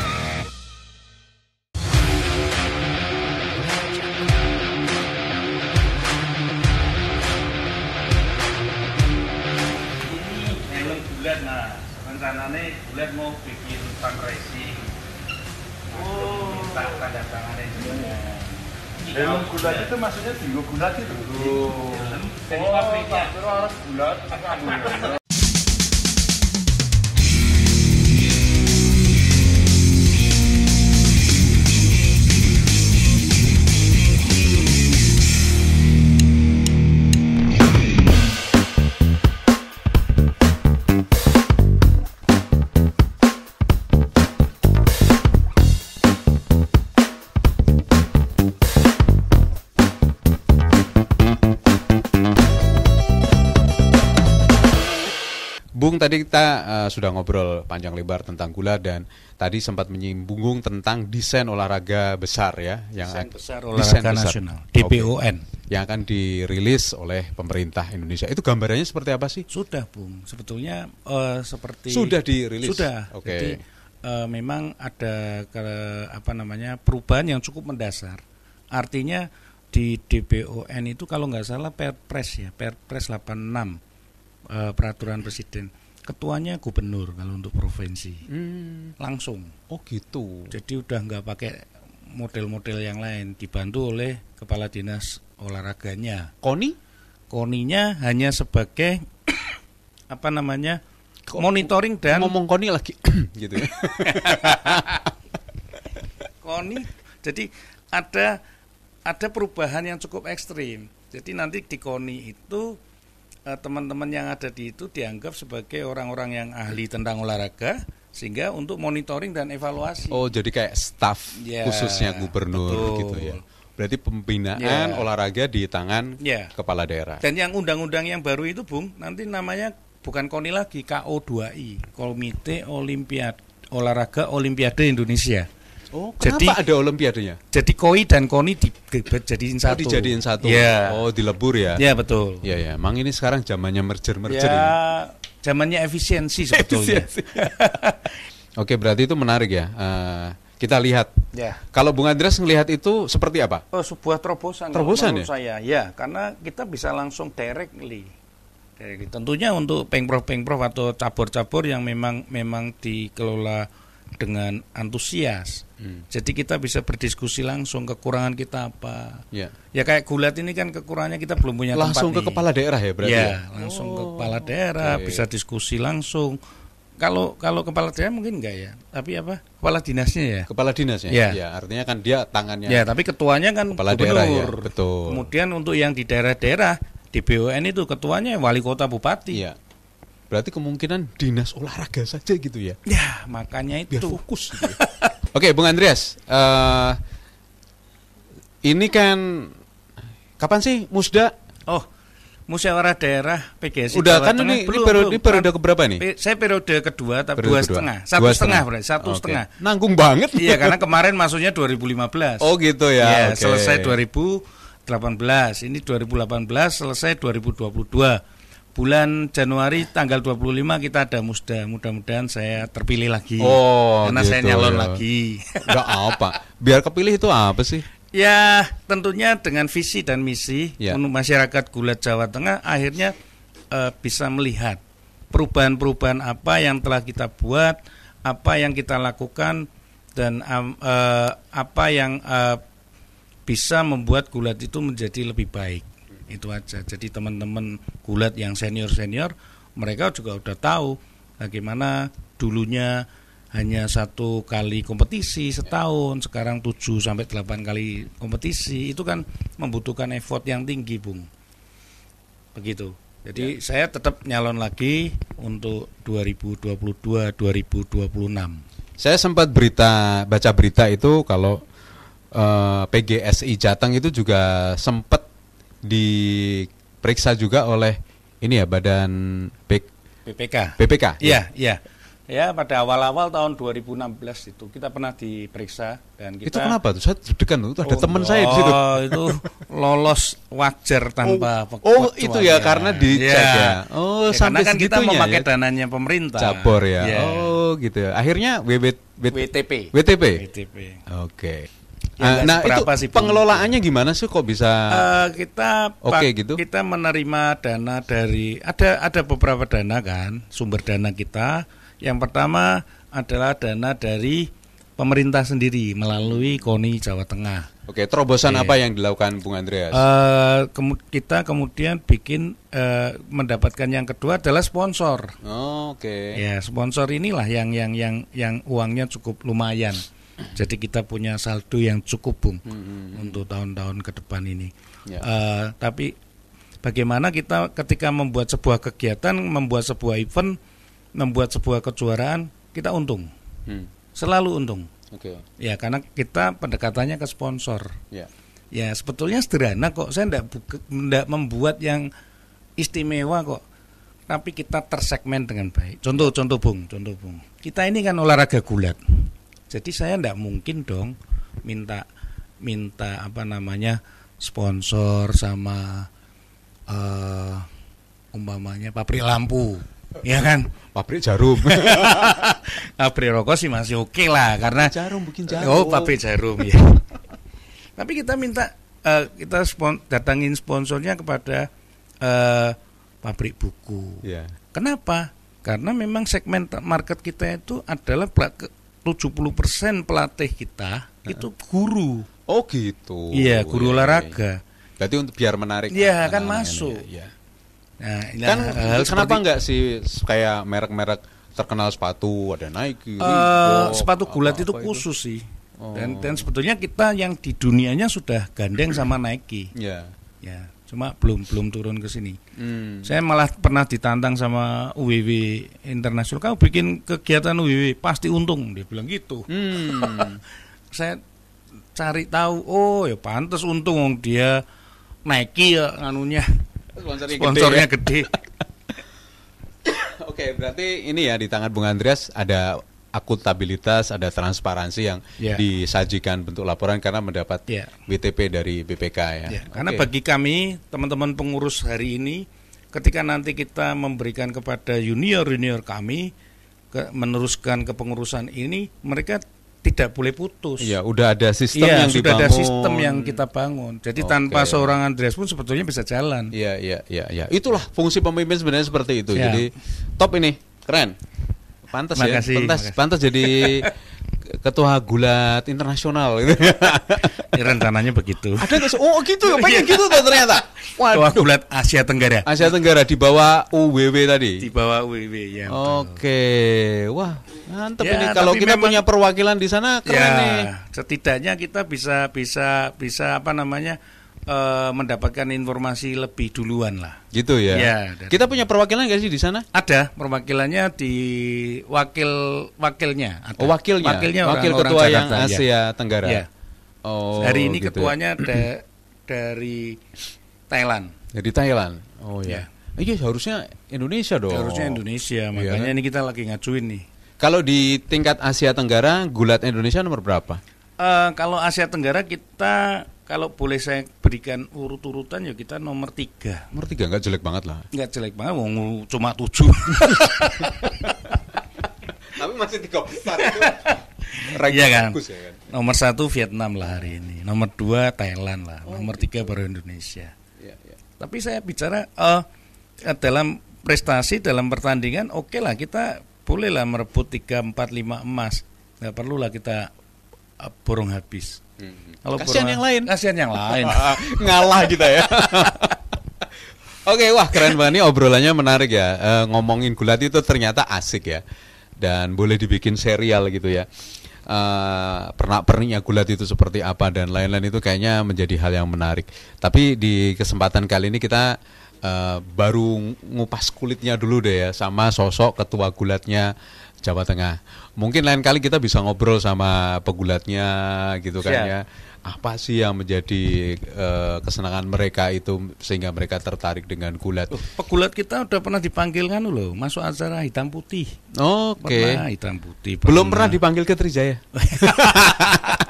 Helm bulat, nah rencananya bulat mau bikin fundraising. Minta tanda tangannya juga. Helm bulat itu maksudnya tinggal bulat itu. Jadi pabriknya harus bulat. Bung, tadi kita sudah ngobrol panjang lebar tentang gulat dan tadi sempat menyinggung tentang desain olahraga besar ya, yang Desain Besar Olahraga Nasional, DBON. Yang akan dirilis oleh pemerintah Indonesia. Itu gambarannya seperti apa sih? Sudah, Bung. Sebetulnya seperti Sudah dirilis. Sudah. Oke. Jadi memang ada perubahan yang cukup mendasar. Artinya di DBON itu kalau nggak salah Perpres 86 peraturan presiden. Ketuanya gubernur kalau untuk provinsi. Langsung. Oh gitu. Jadi udah nggak pakai model-model yang lain, dibantu oleh kepala dinas olahraganya. Koninya hanya sebagai monitoring dan ngomong Koni lagi gitu ya. Koni. Jadi ada perubahan yang cukup ekstrim. Jadi nanti di Koni itu teman-teman yang ada di itu dianggap sebagai orang-orang yang ahli tentang olahraga, sehingga untuk monitoring dan evaluasi. Oh, jadi kayak staf Ya, khususnya gubernur betul. gitu ya. Berarti pembinaan olahraga di tangan kepala daerah. Dan yang undang-undang yang baru itu, Bung, nanti namanya bukan KONI lagi, KO2I, Komite Olahraga Olimpiade Indonesia. Oh, kenapa ada olimpiadenya? Jadi KOI dan KONI dijadiin satu. Oh, dijadiin satu. Ya. Oh, dilebur ya. Ya, betul. Ya. Emang ini sekarang zamannya merger Ya, ini. zamannya efisiensi sebetulnya. Oke, berarti itu menarik ya. Kita lihat. Ya. Kalau Bung Andreas ngelihat itu seperti apa? Oh, sebuah terobosan ya? menurut saya. Ya, karena kita bisa langsung directly. Tentunya untuk pengprov atau cabur-cabur yang memang dikelola dengan antusias. Jadi kita bisa berdiskusi langsung kekurangan kita apa. Ya kayak gulat ini kan kekurangannya kita belum punya langsung tempat ke kepala daerah ya berarti. Ya, langsung ke kepala daerah, bisa diskusi langsung. Kalau kepala daerah mungkin enggak ya. Tapi kepala dinasnya ya. Kepala dinasnya. Ya, artinya kan dia tangannya. Ya, tapi ketuanya kan kepala gubernur. Daerah ya, betul. Kemudian untuk yang di daerah-daerah di BUN itu ketuanya wali kota bupati. Iya. Berarti kemungkinan dinas olahraga saja gitu ya. Ya, makanya itu. Biar fokus gitu ya. Oke, Bung Andreas. Ini kan kapan sih Musda? Oh, musyawarah daerah PGSI udah Jawa kan Tengah. ini periode keberapa nih? Saya periode kedua, tapi Periode 2,5. kedua. 1,5 berarti, 1,5. Nanggung banget. Iya, karena kemarin masuknya 2015. Oh gitu ya. Iya, selesai 2018. Ini 2018 selesai 2022. Bulan Januari tanggal 25 kita ada Musda. Mudah-mudahan saya terpilih lagi. Oh, karena gitu, saya nyalon ya. lagi. Enggak apa. Biar kepilih itu apa sih? Ya, tentunya dengan visi dan misi untuk masyarakat Gulat Jawa Tengah akhirnya bisa melihat perubahan-perubahan apa yang telah kita buat, apa yang kita lakukan, dan apa yang bisa membuat Gulat itu menjadi lebih baik. Itu aja. Jadi teman-teman Gulat yang senior-senior mereka juga udah tahu bagaimana dulunya hanya 1 kali kompetisi setahun, sekarang 7 sampai 8 kali kompetisi. Itu kan membutuhkan effort yang tinggi, Bung. Begitu. Jadi saya tetap nyalon lagi untuk 2022-2026. Saya sempat baca berita itu kalau PGSI Jateng itu juga sempat diperiksa juga oleh ini ya Badan BPK. Iya. Ya, pada awal-awal tahun 2016 itu kita pernah diperiksa dan kita. Itu kenapa tuh? Saya deg-degan itu ada teman saya di situ. Itu lolos wajar tanpa itu ya karena dicek ya. Oh, sampai karena kan kita memakai dananya pemerintah. Cabor ya. Oh, gitu ya. Akhirnya WTP. Oke. Ya, nah itu pengelolaannya gimana sih kok bisa kita gitu? Kita menerima dana dari ada beberapa dana kan, sumber dana kita. Yang pertama adalah dana dari pemerintah sendiri melalui KONI Jawa Tengah. Oke, terobosan apa yang dilakukan Bung Andreas? Kita kemudian mendapatkan yang kedua adalah sponsor. Oke. Ya, sponsor inilah yang uangnya cukup lumayan. Jadi kita punya saldo yang cukup, Bung, untuk tahun-tahun ke depan ini. Ya. Tapi bagaimana kita ketika membuat sebuah kegiatan, membuat sebuah event, membuat sebuah kejuaraan, kita untung, selalu untung. Ya, karena kita pendekatannya ke sponsor. Ya, sebetulnya sederhana kok. Saya tidak membuat yang istimewa kok. Tapi kita tersegmen dengan baik. Contoh Bung. Kita ini kan olahraga gulat. Jadi saya tidak mungkin dong minta sponsor sama umpamanya pabrik lampu, ya kan? Pabrik jarum. Pabrik rokok sih masih oke lah karena bikin jarum. Oh, pabrik jarum ya. Tapi kita minta datangin sponsornya kepada pabrik buku. Yeah. Kenapa? Karena memang segmen market kita itu adalah 70% pelatih kita itu guru. Oh gitu. Iya, guru olahraga. Berarti untuk biar menarik. Iya, kan masuk. Ya. Nah, kenapa enggak sih kayak merek-merek terkenal sepatu ada Nike, sepatu gulat itu khusus sih. Dan sebetulnya kita yang di dunianya sudah gandeng sama Nike. Iya. Ya, cuma belum turun ke sini. Saya malah pernah ditantang sama UWW Internasional, kamu bikin kegiatan UWW pasti untung, dia bilang gitu. Saya cari tahu, oh ya pantas untung, dia Nike ya nganunya, sponsornya gede. Oke, berarti ini ya di tangan Bung Andreas ada akuntabilitas, ada transparansi yang disajikan bentuk laporan karena mendapat WTP dari BPK ya. Karena bagi kami teman-teman pengurus hari ini, ketika nanti kita memberikan kepada junior kami meneruskan kepengurusan ini, mereka tidak boleh putus. Iya, udah ada sistem yang sudah dibangun. Ada sistem yang kita bangun. Jadi tanpa seorang Andreas pun sebetulnya bisa jalan. Iya. Itulah fungsi pemimpin sebenarnya seperti itu. Jadi top ini, keren. Pantas jadi ketua gulat internasional gitu. Ini rencananya begitu. Ada nggak? Oh gitu, pengen gitu tuh ternyata. Ketua gulat Asia Tenggara. Asia Tenggara di bawah UWW tadi. Di bawah UWW ya. Oke, wah mantap ini. Kalau kita punya perwakilan di sana keren nih. Setidaknya kita bisa mendapatkan informasi lebih duluan lah. Gitu ya. Kita punya perwakilan nggak sih di sana? Ada perwakilannya di wakilnya. Ada. Oh, wakil ketua yang Asia Tenggara. Ya. Oh. Hari ini gitu ketuanya dari Thailand. Dari Thailand. Oh ya. Iya harusnya Indonesia dong. Harusnya Indonesia. Makanya ini kita lagi ngajuin nih. Kalau di tingkat Asia Tenggara gulat Indonesia nomor berapa? Kalau Asia Tenggara kita, kalau boleh saya berikan urut-urutan ya kita nomor 3. Nomor 3 nggak jelek banget lah. Nggak jelek banget, cuma 7. Tapi masih 3 besar itu. Iya kan? Bagus, ya kan? Nomor 1 Vietnam lah hari ini. Nomor 2 Thailand lah. Nomor 3 baru Indonesia. Ya. Tapi saya bicara dalam prestasi, dalam pertandingan, oke lah kita bolehlah merebut 3, 4, 5 emas. Nggak perlulah kita borong habis. Kasihan yang lain. Kasihan yang lain. Ngalah kita ya. Oke, wah keren banget nih obrolannya menarik ya. Ngomongin gulat itu ternyata asik ya. Dan boleh dibikin serial gitu ya. Pernak-perniknya gulat itu seperti apa dan lain-lain itu kayaknya menjadi hal yang menarik. Tapi di kesempatan kali ini kita baru ngupas kulitnya dulu deh ya sama sosok ketua gulatnya Jawa Tengah. Mungkin lain kali kita bisa ngobrol sama pegulatnya gitu kan ya. Apa sih yang menjadi kesenangan mereka itu sehingga mereka tertarik dengan gulat? Pegulat kita udah pernah dipanggil kan loh, masuk acara hitam putih. Oke. Pernah hitam putih. Belum pernah dipanggil ke Trijaya.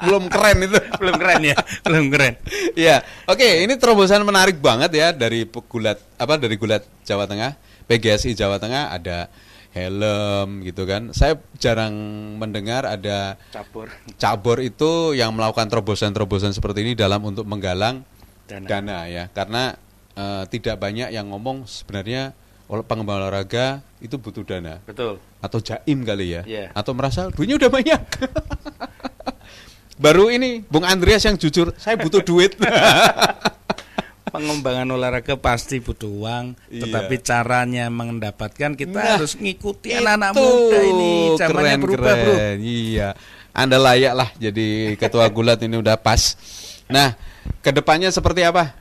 Belum keren itu. Belum keren ya, belum keren. Iya. Oke, ini terobosan menarik banget ya dari pegulat dari gulat Jawa Tengah, PGSI Jawa Tengah ada helm gitu kan. Saya jarang mendengar ada cabur itu yang melakukan terobosan-terobosan seperti ini dalam untuk menggalang dana ya. Karena tidak banyak yang ngomong sebenarnya pengembangan olahraga itu butuh dana. Betul. Atau jaim kali ya. Yeah. Atau merasa duitnya udah banyak. Baru ini Bung Andreas yang jujur, saya butuh duit. Pengembangan olahraga pasti butuh uang, tetapi caranya mendapatkan kita harus ngikuti anak-anak muda ini. Zamannya berubah, Bro. Iya. Anda layak lah jadi ketua gulat ini udah pas. Nah, kedepannya seperti apa?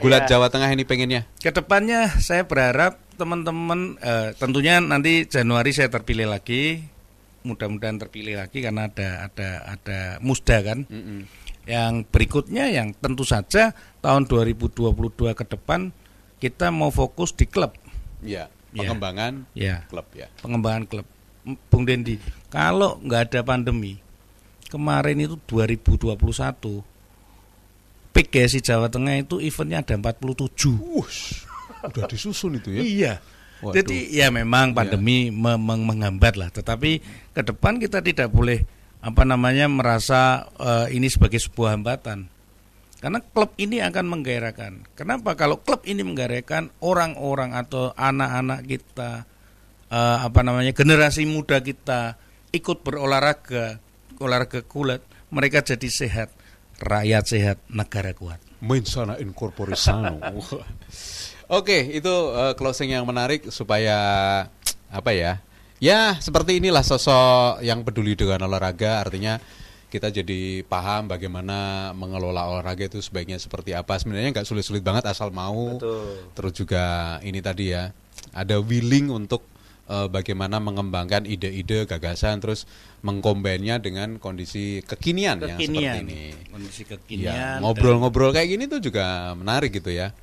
Gulat Jawa Tengah ini pengennya? Kedepannya saya berharap teman-teman tentunya nanti Januari saya terpilih lagi. Mudah-mudahan terpilih lagi karena ada musda kan. Yang berikutnya yang tentu saja tahun 2022 ke depan kita mau fokus di klub. Ya, pengembangan klub ya. Pengembangan klub. Bung Dendi, kalau nggak ada pandemi, kemarin itu 2021 PGSI Jawa Tengah itu eventnya ada 47. Udah disusun itu ya? Iya. Waduh. Jadi ya memang pandemi menghambat lah, tetapi ke depan kita tidak boleh merasa ini sebagai sebuah hambatan. Karena klub ini akan menggairahkan. Kenapa? Kalau klub ini menggairahkan orang-orang atau anak-anak kita, generasi muda kita ikut berolahraga, olahraga gulat, mereka jadi sehat, rakyat sehat, negara kuat. Mensana in corpore sano. Oke, itu closing yang menarik supaya ya seperti inilah sosok yang peduli dengan olahraga. Artinya kita jadi paham bagaimana mengelola olahraga itu sebaiknya seperti apa. Sebenarnya nggak sulit-sulit banget asal mau. Betul. Terus juga ini tadi ya, ada willing untuk bagaimana mengembangkan ide-ide, gagasan, terus mengkombinnya dengan kondisi kekinian yang seperti ini. Kondisi kekinian. Ya, ngobrol-ngobrol kayak gini tuh juga menarik gitu ya.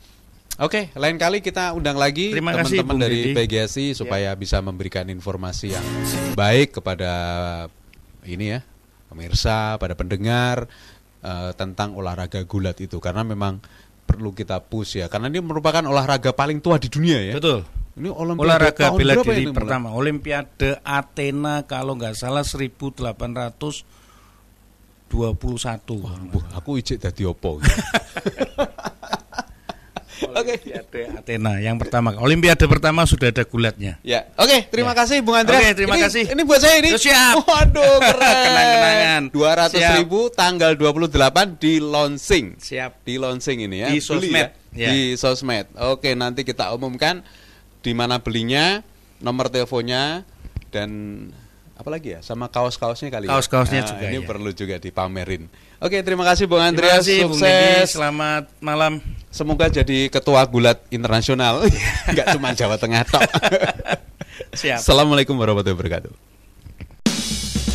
Oke, lain kali kita undang lagi teman-teman dari PGSI supaya bisa memberikan informasi yang baik kepada ini ya, pemirsa, pada pendengar tentang olahraga gulat itu, karena memang perlu kita push ya, karena ini merupakan olahraga paling tua di dunia ya. Betul. Ini olahraga bela diri pertama, Olimpiade Athena kalau nggak salah 1821. Aku ijek dadi opo. Olimpiade Athena yang pertama, Olimpiade pertama sudah ada gulatnya. Ya, oke, terima kasih Bung Andreas. Oke, terima kasih. Ini buat saya ini. Siap. Waduh, keren. Kenang-kenangan. 200.000 tanggal 28 di launching. Siap. Di launching ini ya. Di sosmed. Ya? Di sosmed. Oke, nanti kita umumkan di mana belinya, nomor teleponnya, dan apa lagi ya, sama kaos-kaosnya kali ya. Kaos-kaosnya juga. Ini ya. perlu juga dipamerin. Oke, terima kasih Bung Andreas. Terima kasih, sukses. Bung Deddy, selamat malam. Semoga jadi ketua gulat internasional. Enggak cuma Jawa Tengah tok. Siap. Assalamualaikum warahmatullahi wabarakatuh.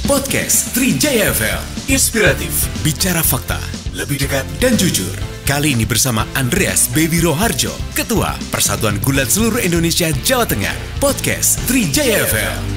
Podcast Trijaya FM, inspiratif, bicara fakta, lebih dekat dan jujur. Kali ini bersama Andreas Baby Roharjo, Ketua Persatuan Gulat Seluruh Indonesia Jawa Tengah. Podcast Trijaya FM.